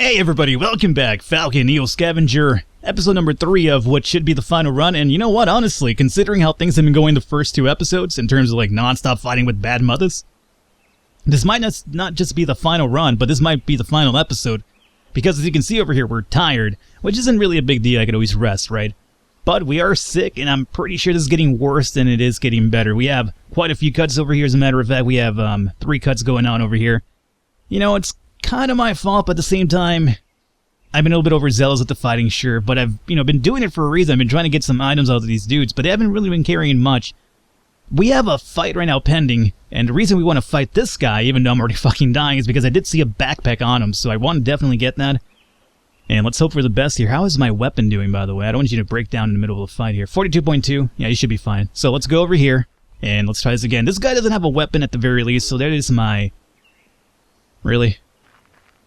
Hey everybody, welcome back. Falcon, NEO Scavenger, episode number 3 of what should be the final run. And you know what, honestly, considering how things have been going the first 2 episodes, in terms of like non-stop fighting with bad mothers, this might not just be the final run, but this might be the final episode. Because as you can see over here, we're tired, which isn't really a big deal, I could always rest, right? But we are sick, and I'm pretty sure this is getting worse than it is getting better. We have quite a few cuts over here, as a matter of fact. We have 3 cuts going on over here. You know, it's kind of my fault, but at the same time, I've been a little bit overzealous with the fighting, sure, but I've, been doing it for a reason. I've been trying to get some items out of these dudes, but they haven't really been carrying much. We have a fight right now pending, and the reason we want to fight this guy, even though I'm already fucking dying, is because I did see a backpack on him, so I want to definitely get that. And let's hope for the best here. How is my weapon doing, by the way? I don't want you to break down in the middle of the fight here. 42.2. Yeah, you should be fine. So let's go over here, and let's try this again. This guy doesn't have a weapon at the very least, so that is my... Really?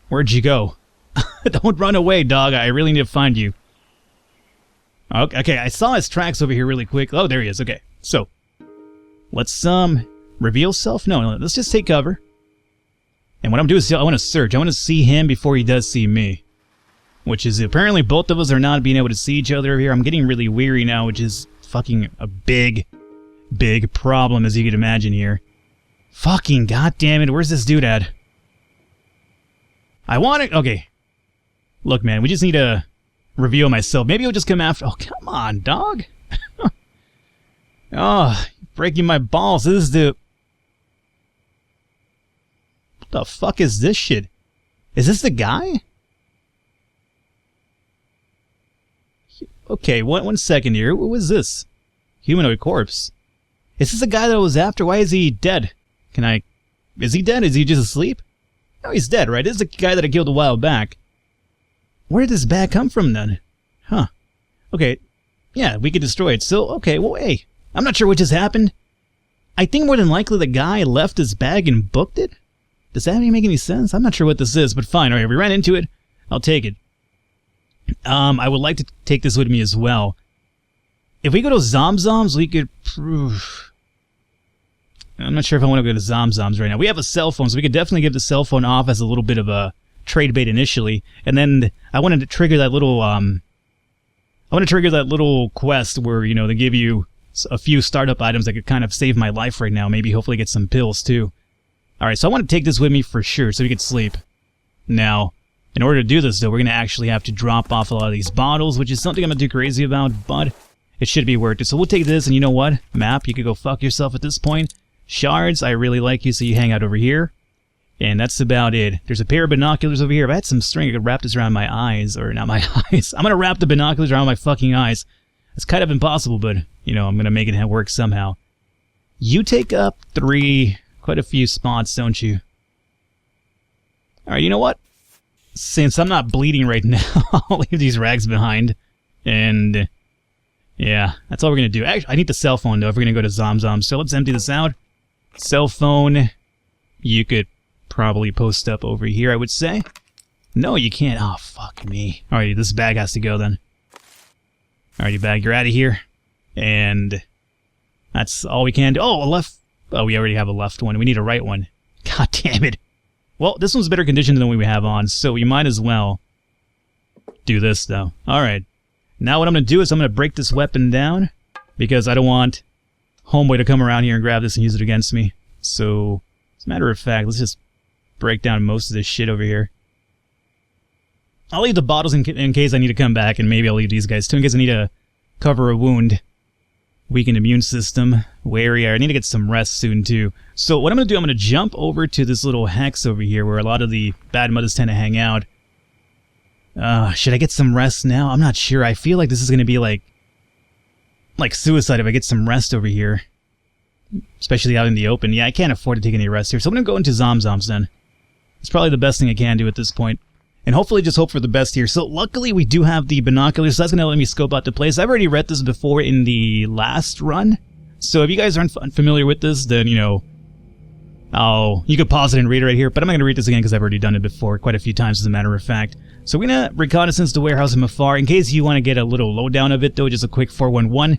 Where'd you go? Don't run away, dog. I really need to find you. Okay, I saw his tracks over here really quick. Oh, there he is. Okay, so let's reveal self. No, let's just take cover. And what I'm doing is I want to search. I want to see him before he does see me, which is apparently both of us are not being able to see each other here. I'm getting really weary now, which is fucking a big problem, as you can imagine here. Fucking goddamn it! Where's this dude at? I want to... Okay. Look, man, we just need to reveal myself. Maybe he'll just come after... Oh, come on, dog. Oh, breaking my balls. This is the... What the fuck is this shit? Is this the guy? Okay, one second here. What was this? Humanoid corpse. Is this the guy that I was after? Why is he dead? Can I... Is he dead? Is he just asleep? No, he's dead, right? This is the guy that I killed a while back. Where did this bag come from, then? Huh. Okay. Yeah, we could destroy it. So, okay, well, hey. I'm not sure what just happened. I think more than likely the guy left his bag and booked it? Does that even make any sense? I'm not sure what this is, but fine. Alright, we ran into it. I'll take it. I would like to take this with me as well. If we go to Zomzoms, we could prove... I'm not sure if I want to go to Zomzoms right now. We have a cell phone, so we could definitely give the cell phone off as a little bit of a trade bait initially. And then I wanted to trigger that little, I want to trigger that little quest where, they give you a few startup items that could kind of save my life right now. Maybe hopefully get some pills too. Alright, so I want to take this with me for sure, so we could sleep. Now, in order to do this though, we're going to actually have to drop off a lot of these bottles, which is something I'm not too crazy about, but it should be worth it. So we'll take this, and you know what? Map, you could go fuck yourself at this point. Shards, I really like you, so you hang out over here. And that's about it. There's a pair of binoculars over here. If I had some string, I could wrap this around my eyes. Or not my eyes. I'm going to wrap the binoculars around my fucking eyes. It's kind of impossible, but, I'm going to make it work somehow. You take up quite a few spots, don't you? Alright, you know what? Since I'm not bleeding right now, I'll leave these rags behind. And, yeah, that's all we're going to do. Actually, I need the cell phone, though, if we're going to go to Zomzom. So let's empty this out. Cell phone, you could probably post up over here, I would say. No, you can't. Oh, fuck me. Alright, this bag has to go then. Alrighty, bag, you're out of here. And that's all we can do. Oh, a left. Oh, we already have a left one. We need a right one. God damn it. Well, this one's better conditioned than we have on, so we might as well do this, though. Alright. Now what I'm going to do is I'm going to break this weapon down, because I don't want Homeboy to come around here and grab this and use it against me. So, as a matter of fact, let's just break down most of this shit over here. I'll leave the bottles in case I need to come back, and maybe I'll leave these guys too in case I need to cover a wound. Weakened immune system. Wary. I need to get some rest soon too. So what I'm going to do, I'm going to jump over to this little hex over here where a lot of the bad mothers tend to hang out. Should I get some rest now? I'm not sure. I feel like this is going to be like suicide if I get some rest over here. Especially out in the open. Yeah, I can't afford to take any rest here. So I'm going to go into Zomzoms then. It's probably the best thing I can do at this point. And hopefully just hope for the best here. So luckily we do have the binoculars, so that's going to let me scope out the place. I've already read this before in the last run. So if you guys aren't familiar with this, then, you could pause it and read it right here. But I'm not going to read this again because I've already done it before quite a few times, as a matter of fact. So we're going to reconnaissance the warehouse from afar. In case you want to get a little lowdown of it, though, just a quick 411.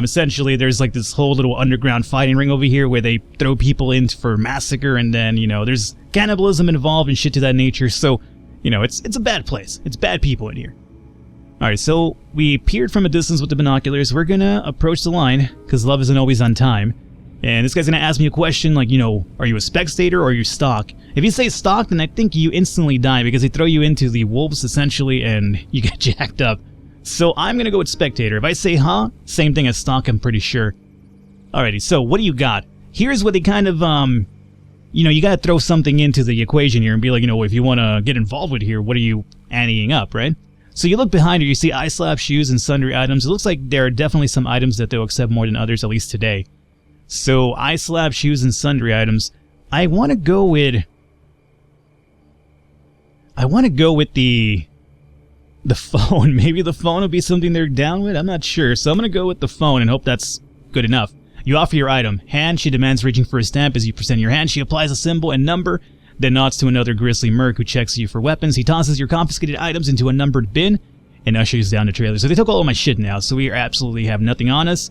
Essentially, there's like this whole little underground fighting ring over here where they throw people in for massacre, and then, there's cannibalism involved and shit to that nature. So You know, it's a bad place. It's bad people in here. Alright, so we peered from a distance with the binoculars. We're gonna approach the line, because love isn't always on time. And this guy's gonna ask me a question like, you know, are you a spectator or are you stock? If you say stock, then I think you instantly die, because they throw you into the wolves, essentially, and you get jacked up. So I'm gonna go with spectator. If I say huh, same thing as stock, I'm pretty sure. Alrighty, so what do you got? Here's what they kind of, you know, you gotta throw something into the equation here and be like, you know, if you wanna get involved with here, what are you anteing up, right? So you look behind her, you see eye slap, shoes, and sundry items. It looks like there are definitely some items that they'll accept more than others, at least today. So, eye slap, shoes, and sundry items. I want to go with the phone. Maybe the phone will be something they're down with? I'm not sure. So I'm going to go with the phone and hope that's good enough. You offer your item. Hand, she demands reaching for a stamp. As you present your hand, she applies a symbol and number, then nods to another grisly merc who checks you for weapons. He tosses your confiscated items into a numbered bin and ushers down the trailer. So they took all of my shit now, so we absolutely have nothing on us.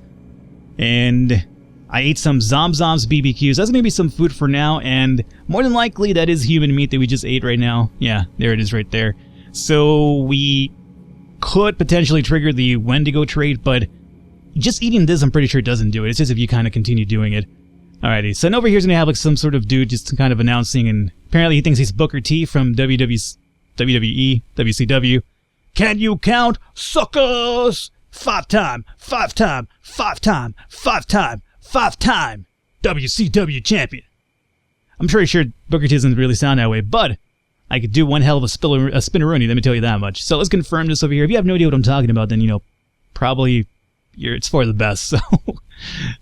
And I ate some Zomzoms BBQs. That's maybe some food for now, and more than likely that is human meat that we just ate right now. Yeah, there it is right there. So we could potentially trigger the Wendigo trait, but just eating this, I'm pretty sure doesn't do it. It's just if you kind of continue doing it. Alrighty, so over here's gonna have like some sort of dude just kind of announcing, and apparently he thinks he's Booker T from WWE, WCW. Can you count, suckers? 5-time, 5-time, 5-time, 5-time, 5-time WCW champion. I'm pretty sure Booker T doesn't really sound that way, but I could do one hell of a spinneroonie, let me tell you that much. So let's confirm this over here. If you have no idea what I'm talking about, then, you know, probably it's for the best, so.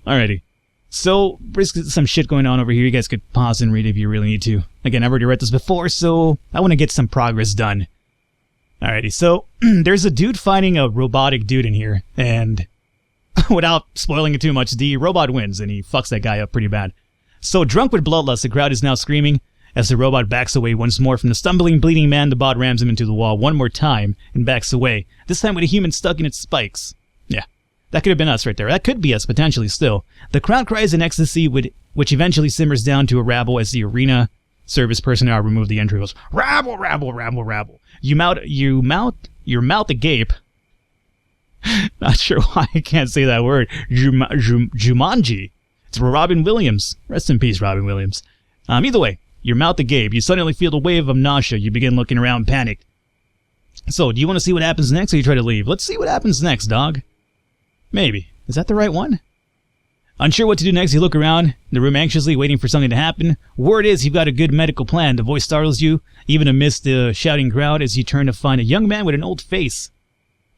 Alrighty. So, there's some shit going on over here. You guys could pause and read if you really need to. Again, I've already read this before, so I want to get some progress done. Alrighty, so there's a dude fighting a robotic dude in here, and without spoiling it too much, the robot wins, and he fucks that guy up pretty bad. So, drunk with bloodlust, the crowd is now screaming. As the robot backs away once more from the stumbling, bleeding man, the bot rams him into the wall one more time and backs away, this time with a human stuck in its spikes. Yeah. That could have been us right there. That could be us, potentially, still. The crowd cries in ecstasy, which eventually simmers down to a rabble as the arena service personnel remove the entry. Goes, rabble, rabble, rabble, rabble. Your mouth agape. Not sure why I can't say that word. Jumanji. It's Robin Williams. Rest in peace, Robin Williams. Either way, your mouth agape. You suddenly feel the wave of nausea. You begin looking around, panicked. So, do you want to see what happens next, or you try to leave? Let's see what happens next, dog. Maybe. Is that the right one? Unsure what to do next, you look around the room anxiously, waiting for something to happen. Word is you've got a good medical plan. The voice startles you, even amidst the shouting crowd, as you turn to find a young man with an old face.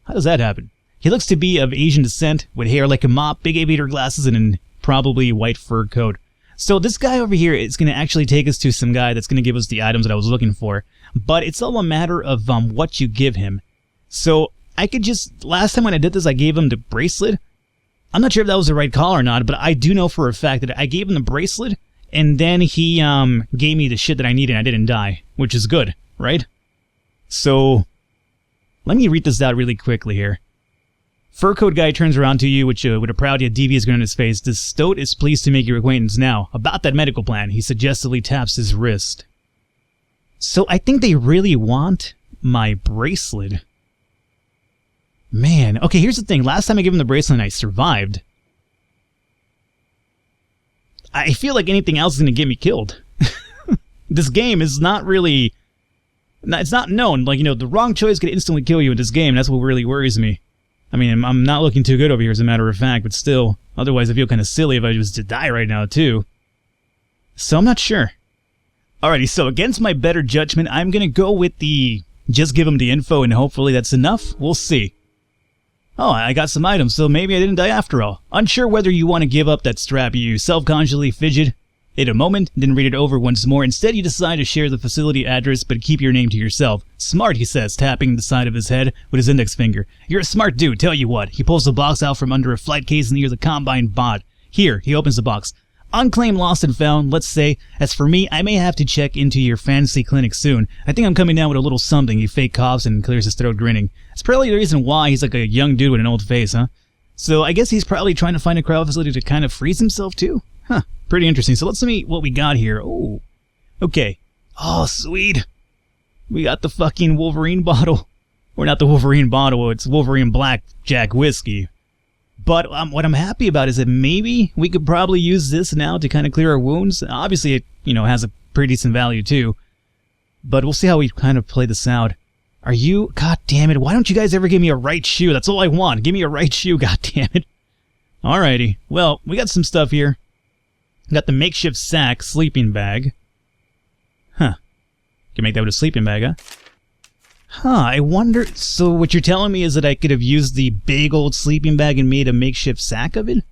How does that happen? He looks to be of Asian descent, with hair like a mop, big aviator glasses, and a probably white fur coat. So this guy over here is going to actually take us to some guy that's going to give us the items that I was looking for. But it's all a matter of what you give him. So I could just, last time when I did this, I gave him the bracelet. I'm not sure if that was the right call or not, but I do know for a fact that I gave him the bracelet, and then he gave me the shit that I needed, and I didn't die, which is good, right? So, let me read this out really quickly here. Fur coat guy turns around to you with a proud yet devious grin on his face. This stoat is pleased to make your acquaintance now. About that medical plan, he suggestively taps his wrist. So I think they really want my bracelet. Man, okay, here's the thing. Last time I gave him the bracelet, I survived. I feel like anything else is going to get me killed. This game is not really... It's not known. Like, you know, the wrong choice could instantly kill you in this game. That's what really worries me. I mean, I'm not looking too good over here, as a matter of fact, but still. Otherwise, I feel kind of silly if I was to die right now, too. So I'm not sure. Alrighty, so against my better judgment, I'm going to go with the... Just give him the info and hopefully that's enough. We'll see. Oh, I got some items, so maybe I didn't die after all. Unsure whether you want to give up that strap, you self-consciously fidget it a moment, then read it over once more. Instead, you decide to share the facility address, but keep your name to yourself. Smart, he says, tapping the side of his head with his index finger. You're a smart dude, tell you what. He pulls the box out from under a flight case near the Combine bot. Here, he opens the box. Unclaimed, lost and found, let's say. As for me, I may have to check into your fantasy clinic soon. I think I'm coming down with a little something. He fake coughs and clears his throat, grinning. It's probably the reason why he's like a young dude with an old face, huh? So I guess he's probably trying to find a cryo facility to kind of freeze himself too? Huh, pretty interesting. So let's see what we got here. Oh, okay. Oh, sweet. We got the fucking Wolverine bottle. Or not the Wolverine bottle, it's Wolverine Blackjack whiskey. But what I'm happy about is that maybe we could probably use this now to kind of clear our wounds. Obviously, it, has a pretty decent value too. But we'll see how we kind of play this out. Are you... God damn it, why don't you guys ever give me a right shoe? That's all I want. Give me a right shoe, god damn it. Alrighty. Well, we got some stuff here. Got the makeshift sack sleeping bag. Huh. Can make that with a sleeping bag, huh? Huh, I wonder... So what you're telling me is that I could have used the big old sleeping bag and made a makeshift sack of it?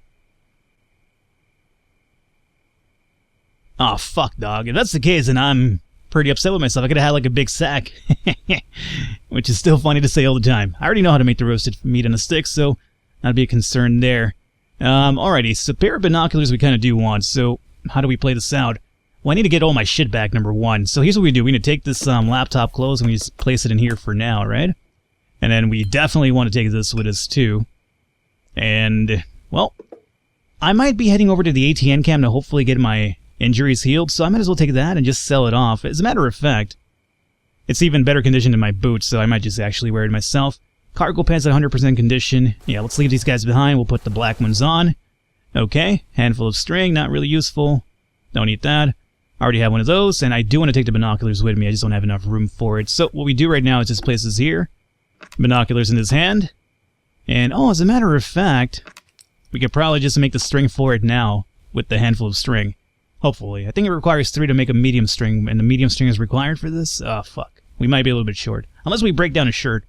Oh, fuck, dog. If that's the case, then I'm pretty upset with myself. I could have had like a big sack. Which is still funny to say all the time. I already know how to make the roasted meat on a stick, so that'd be a concern there. Alrighty, so a pair of binoculars we kind of do want, so how do we play this out? Well, I need to get all my shit back, number one. So here's what we do. We need to take this laptop closed and we just place it in here for now, right? And then we definitely want to take this with us, too. And, well, I might be heading over to the ATN cam to hopefully get my injuries healed, so I might as well take that and just sell it off. As a matter of fact, it's even better condition in my boots, so I might just actually wear it myself. Cargo pants at 100% condition. Yeah, let's leave these guys behind. We'll put the black ones on. Okay, handful of string, not really useful. Don't need that. I already have one of those, and I do want to take the binoculars with me. I just don't have enough room for it. So what we do right now is just place this here. Binoculars in his hand. And, oh, as a matter of fact, we could probably just make the string for it now with the handful of string. Hopefully. I think it requires 3 to make a medium string, and the medium string is required for this? Oh, fuck. We might be a little bit short. Unless we break down a shirt.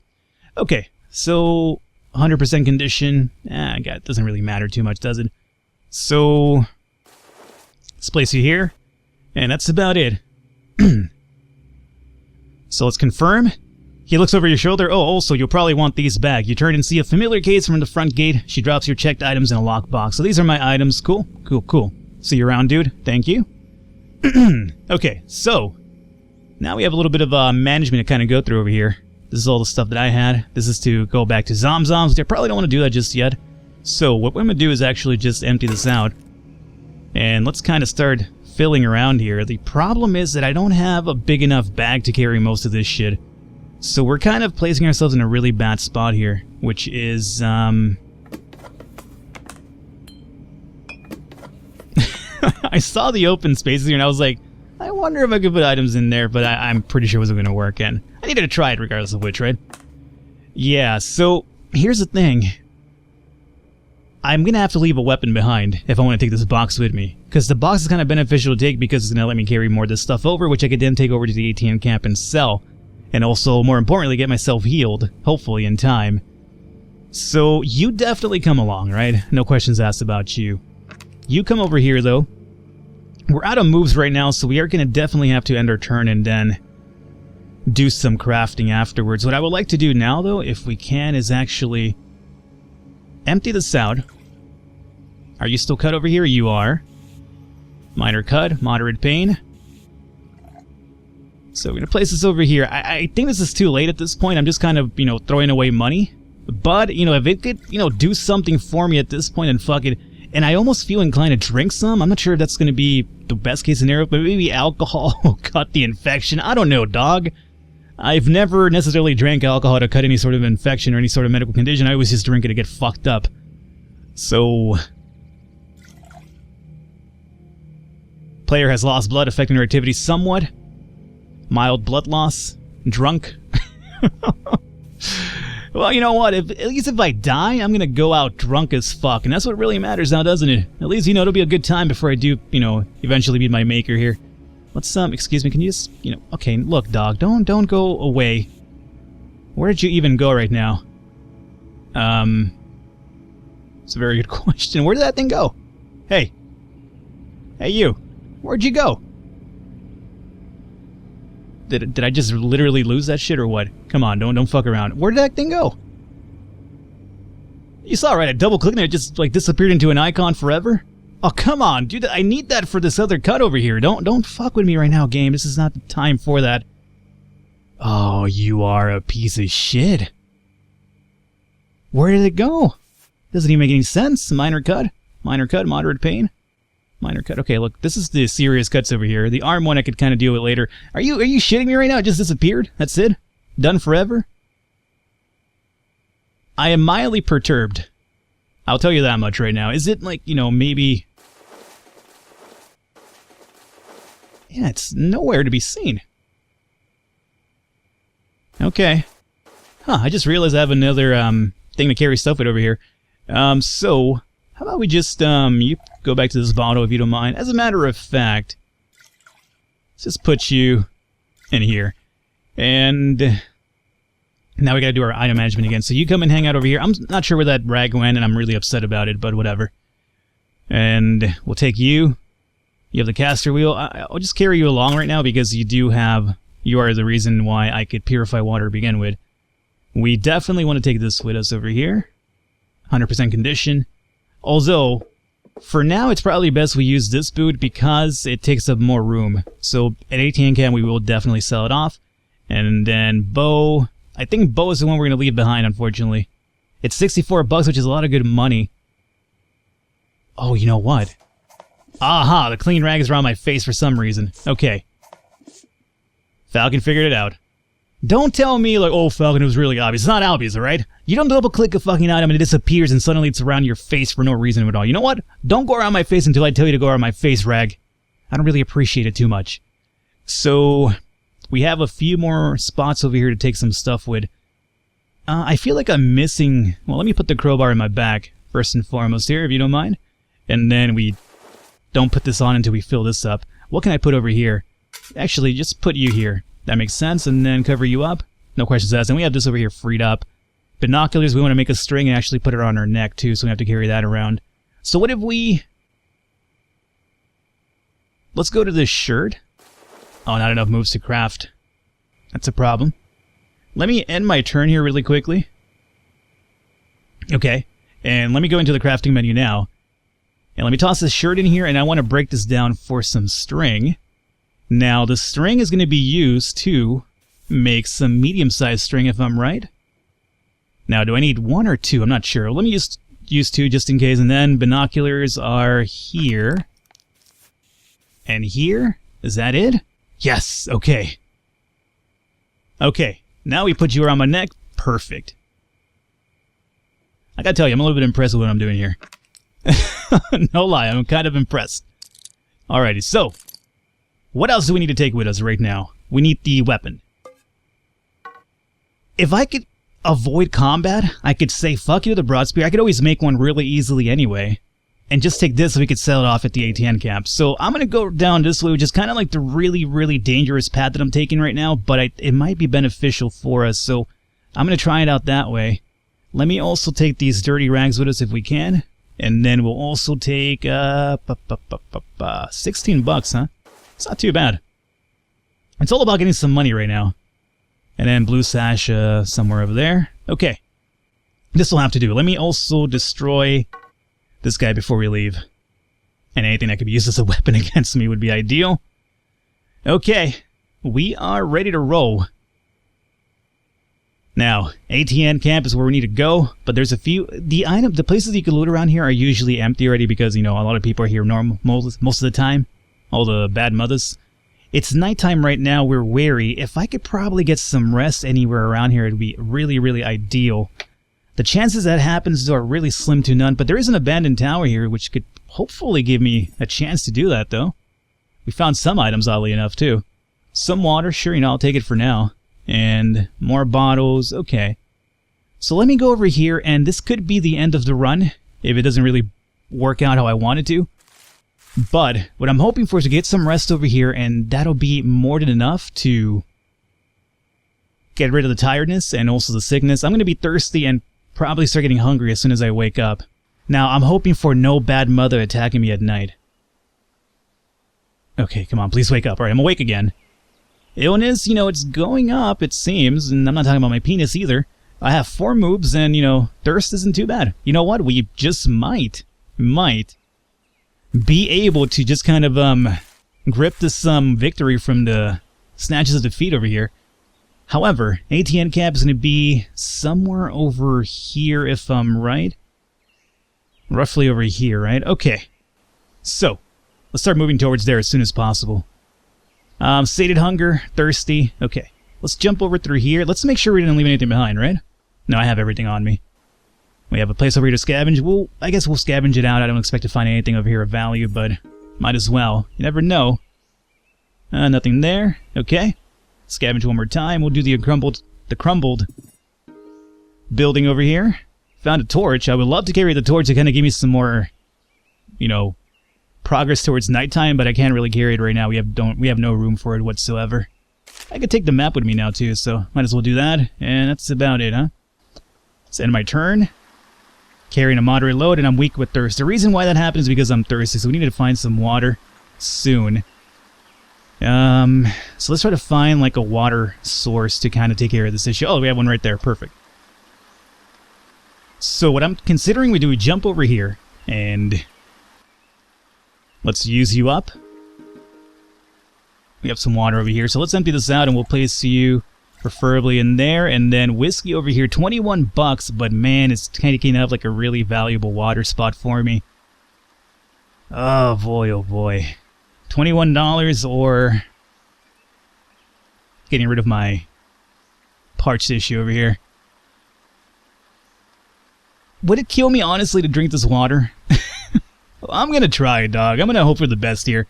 Okay, so 100% condition. God, it doesn't really matter too much, does it? So, let's place it here. And that's about it. So let's confirm. He looks over your shoulder. Oh, also, you'll probably want these back. You turn and see a familiar case from the front gate. She drops your checked items in a lockbox. So these are my items. Cool, cool, cool. See you around, dude. Thank you. Okay, so now we have a little bit of management to kind of go through over here. This is all the stuff that I had. This is to go back to Zomzoms, which I probably don't want to do that just yet. So what I'm going to do is actually just empty this out. And let's kind of start filling around here. The problem is that I don't have a big enough bag to carry most of this shit. So we're kind of placing ourselves in a really bad spot here, which is, I saw the open spaces here and I was like, I wonder if I could put items in there, but I'm pretty sure it wasn't going to work, and I needed to try it regardless of which, right? Yeah, so here's the thing. I'm going to have to leave a weapon behind if I want to take this box with me. Because the box is kind of beneficial to take because it's going to let me carry more of this stuff over, which I could then take over to the ATM camp and sell. And also, more importantly, get myself healed, hopefully in time. So, you definitely come along, right? No questions asked about you. You come over here, though. We're out of moves right now, so we are going to definitely have to end our turn and then do some crafting afterwards. What I would like to do now, though, if we can, is actually empty this out. Are you still cut over here? You are. Minor cut, moderate pain. So we're going to place this over here. I think this is too late at this point. I'm just kind of, throwing away money. But, if it could, do something for me at this point, then fuck it. And I almost feel inclined to drink some. I'm not sure if that's going to be the best case scenario, but maybe alcohol will cut the infection. I don't know, dog. I've never necessarily drank alcohol to cut any sort of infection or any sort of medical condition. I always just drink it to get fucked up. So, player has lost blood, affecting her activity somewhat. Mild blood loss. Drunk. Well, you know what? At least if I die, I'm gonna go out drunk as fuck, and that's what really matters now, doesn't it? At least, it'll be a good time before I do, eventually meet my maker here. Let's, excuse me, can you just, okay, look, dog, don't go away. Where did you even go right now? It's a very good question. Where did that thing go? Hey. Hey, you. Where'd you go? Did I just literally lose that shit or what? Come on, don't fuck around. Where did that thing go? You saw, right? I double-clicked and it just, disappeared into an icon forever? Oh, come on, dude. I need that for this other cut over here. Don't fuck with me right now, game. This is not the time for that. Oh, you are a piece of shit. Where did it go? Doesn't even make any sense. Minor cut, moderate pain. Minor cut. Okay, look, this is the serious cuts over here. The arm one I could kind of deal with later. Are you shitting me right now? It just disappeared? That's it? Done forever? I am mildly perturbed. I'll tell you that much right now. Is it like, you know, maybe... Yeah, it's nowhere to be seen. Okay. Huh, I just realized I have another thing to carry stuff with over here. So, how about we just, you go back to this bottle if you don't mind. As a matter of fact, let's just put you in here. And now we gotta do our item management again. So you come and hang out over here. I'm not sure where that rag went, and I'm really upset about it, but whatever. And we'll take you. You have the caster wheel. I'll just carry you along right now because you are the reason why I could purify water to begin with. We definitely want to take this with us over here. 100% condition. Although, for now it's probably best we use this boot because it takes up more room. So at ATN Camp we will definitely sell it off. And then bow. I think bow is the one we're going to leave behind, unfortunately. It's 64 bucks, which is a lot of good money. Oh, you know what? Aha, the clean rag is around my face for some reason. Okay. Falcon figured it out. Don't tell me like, oh, Falcon, it was really obvious. It's not obvious, alright? You don't double-click a fucking item and it disappears and suddenly it's around your face for no reason at all. You know what? Don't go around my face until I tell you to go around my face, rag. I don't really appreciate it too much. So, we have a few more spots over here to take some stuff with. I feel like I'm missing... Well, let me put the crowbar in my back, first and foremost here, if you don't mind. And then we don't put this on until we fill this up. What can I put over here? Actually, just put you here. That makes sense, and then cover you up. No questions asked. And we have this over here freed up. Binoculars, we want to make a string and actually put it on our neck, too, so we have to carry that around. So what if we... Let's go to this shirt. Oh, not enough moves to craft. That's a problem. Let me end my turn here really quickly. Okay, and let me go into the crafting menu now. And let me toss this shirt in here, and I want to break this down for some string. Now, the string is going to be used to make some medium-sized string, if I'm right. Now, do I need one or two? I'm not sure. Let me use two just in case. And then binoculars are here. And here? Is that it? Yes! Okay. Okay. Now we put you around my neck. Perfect. I gotta tell you, I'm a little bit impressed with what I'm doing here. No lie, I'm kind of impressed. Alrighty, so... What else do we need to take with us right now? We need the weapon. If I could avoid combat, I could say fuck you to the broadspear. I could always make one really easily anyway. And just take this so we could sell it off at the ATN camp. So I'm going to go down this way, which is kind of like the really, really dangerous path that I'm taking right now. But it might be beneficial for us, so I'm going to try it out that way. Let me also take these dirty rags with us if we can. And then we'll also take 16 bucks, huh? It's not too bad. It's all about getting some money right now. And then blue sash somewhere over there. Okay. This will have to do. Let me also destroy this guy before we leave. And anything that could be used as a weapon against me would be ideal. Okay. We are ready to roll. Now, ATN camp is where we need to go, but there's a few... The places you can loot around here are usually empty already because, you know, a lot of people are here most of the time. All the bad mothers. It's nighttime right now, we're wary. If I could probably get some rest anywhere around here, it'd be really, really ideal. The chances that happens are really slim to none, but there is an abandoned tower here, which could hopefully give me a chance to do that, though. We found some items, oddly enough, too. Some water, sure, you know, I'll take it for now. And more bottles, okay. So let me go over here, and this could be the end of the run, if it doesn't really work out how I want it to. But what I'm hoping for is to get some rest over here, and that'll be more than enough to get rid of the tiredness and also the sickness. I'm going to be thirsty and probably start getting hungry as soon as I wake up. Now, I'm hoping for no bad mother attacking me at night. Okay, come on, please wake up. Alright, I'm awake again. Illness, you know, it's going up, it seems, and I'm not talking about my penis either. I have 4 moves, and, you know, thirst isn't too bad. You know what? We just might be able to just kind of grip this victory from the snatches of defeat over here. However, ATN camp is going to be somewhere over here if I'm right. Roughly over here, right? Okay. So, Let's start moving towards there as soon as possible. Sated hunger, thirsty. Okay, let's jump over through here. Let's make sure we didn't leave anything behind, right? No, I have everything on me. We have a place over here to scavenge. I guess we'll scavenge it out. I don't expect to find anything over here of value, but might as well. You never know. Nothing there. Okay. Scavenge one more time. We'll do the crumbled building over here. Found a torch. I would love to carry the torch to kind of give me some more, progress towards nighttime, but I can't really carry it right now. We have no room for it whatsoever. I could take the map with me now too, so might as well do that. And that's about it, huh? Let's end my turn. Carrying a moderate load, and I'm weak with thirst. The reason why that happens is because I'm thirsty, so we need to find some water soon. So let's try to find like a water source to kind of take care of this issue. Oh, we have one right there. Perfect. So what I'm considering we jump over here, and let's use you up. We have some water over here, so let's empty this out, and we'll place you preferably in there, and then whiskey over here, 21 bucks, but man, it's taking up like a really valuable water spot for me. Oh boy. $21 or getting rid of my parched issue over here. Would it kill me, honestly, to drink this water? I'm gonna try, dog. I'm gonna hope for the best here.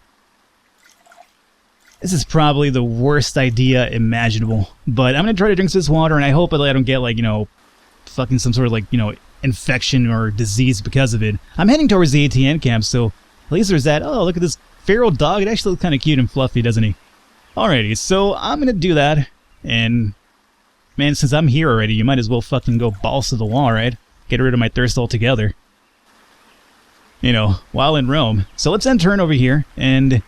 This is probably the worst idea imaginable, but I'm gonna try to drink this water, and I hope that I don't get, like, fucking some sort of, like, infection or disease because of it. I'm heading towards the ATN camp, so at least there's that. Oh, look at this feral dog. It actually looks kind of cute and fluffy, doesn't he? Alrighty, so I'm gonna do that, and man, since I'm here already, you might as well fucking go balls to the wall, right? Get rid of my thirst altogether. While in Rome. So let's end turn over here, and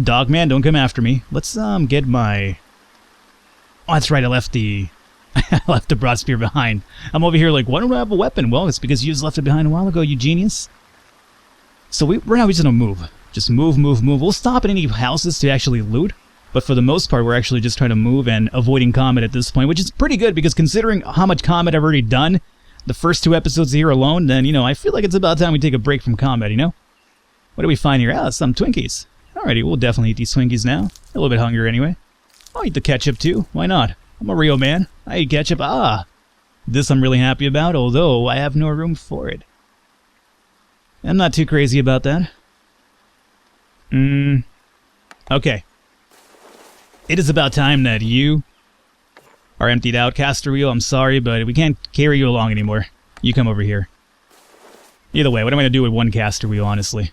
Dogman, don't come after me. Let's get my... Oh, that's right, I left the... I left the broad spear behind. I'm over here like, why don't I have a weapon? Well, it's because you just left it behind a while ago, you genius. So right now we're just gonna move. Just move. We'll stop at any houses to actually loot, but for the most part, we're actually just trying to move and avoiding combat at this point, which is pretty good because considering how much combat I've already done, the first 2 episodes here alone, then, I feel like it's about time we take a break from combat, What do we find here? Ah, some Twinkies. Alrighty, we'll definitely eat these Twinkies now. A little bit hungry anyway. I'll eat the ketchup too. Why not? I'm a real man. I eat ketchup. Ah! This I'm really happy about, although I have no room for it. I'm not too crazy about that. Okay. It is about time that you are emptied out. Caster wheel, I'm sorry, but we can't carry you along anymore. You come over here. Either way, what am I going to do with one caster wheel, honestly?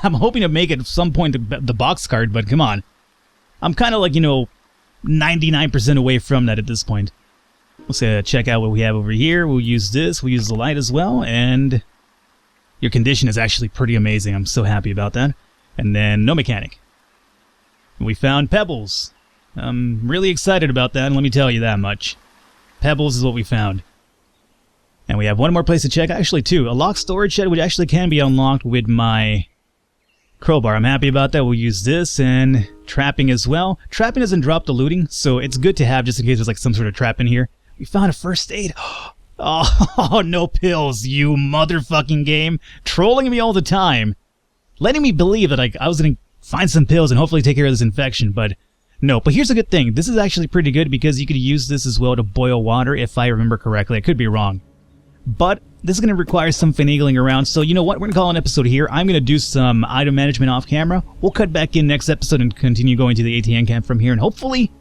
I'm hoping to make it at some point the box card, but come on. I'm kind of like, 99% away from that at this point. Let's check out what we have over here. We'll use this. We'll use the light as well, and your condition is actually pretty amazing. I'm so happy about that. And then no mechanic. We found pebbles. I'm really excited about that, and let me tell you that much. Pebbles is what we found. And we have one more place to check. Actually, 2. A locked storage shed, which actually can be unlocked with my crowbar. I'm happy about that. We'll use this, and trapping as well. Trapping doesn't drop the looting, so it's good to have just in case there's like some sort of trap in here. We found a first aid. Oh, no pills, you motherfucking game. Trolling me all the time. Letting me believe that I was going to find some pills and hopefully take care of this infection, but no. But here's a good thing. This is actually pretty good because you could use this as well to boil water, if I remember correctly. I could be wrong. But this is going to require some finagling around, so you know what? We're going to call an episode here. I'm going to do some item management off camera. We'll cut back in next episode and continue going to the ATN camp from here, and hopefully,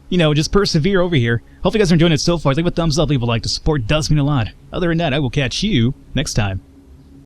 just persevere over here. Hopefully you guys are enjoying it so far. Leave a thumbs up, leave a like. The support does mean a lot. Other than that, I will catch you next time.